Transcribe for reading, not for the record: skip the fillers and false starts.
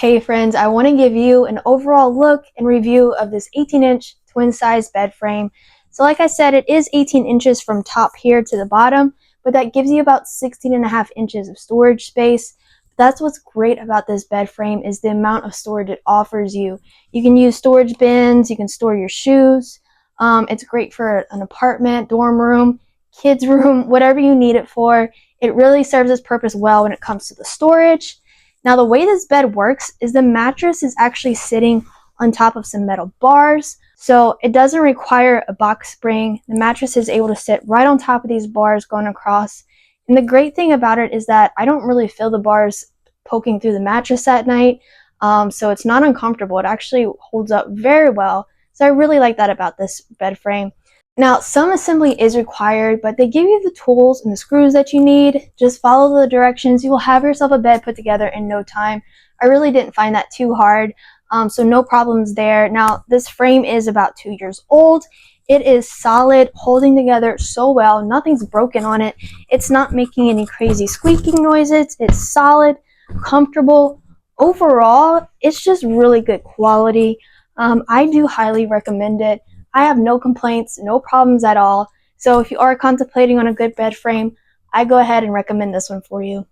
Hey friends, I want to give you an overall look and review of this 18-inch twin-size bed frame. So like I said, it is 18 inches from top here to the bottom, but that gives you about 16.5 inches of storage space. That's what's great about this bed frame is the amount of storage it offers you. You can use storage bins, you can store your shoes. It's great for an apartment, dorm room, kids room, whatever you need it for. It really serves its purpose well when it comes to the storage. Now the way this bed works is the mattress is actually sitting on top of some metal bars, so it doesn't require a box spring. The mattress is able to sit right on top of these bars going across. And the great thing about it is that I don't really feel the bars poking through the mattress at night, so it's not uncomfortable. It actually holds up very well, so I really like that about this bed frame. Now, some assembly is required, but they give you the tools and the screws that you need. Just follow the directions. You will have yourself a bed put together in no time. I really didn't find that too hard, so no problems there. Now, this frame is about 2 years old. It is solid, holding together so well. Nothing's broken on it. It's not making any crazy squeaking noises. It's solid, comfortable. Overall, it's just really good quality. I do highly recommend it. I have no complaints, no problems at all. So if you are contemplating on a good bed frame, I go ahead and recommend this one for you.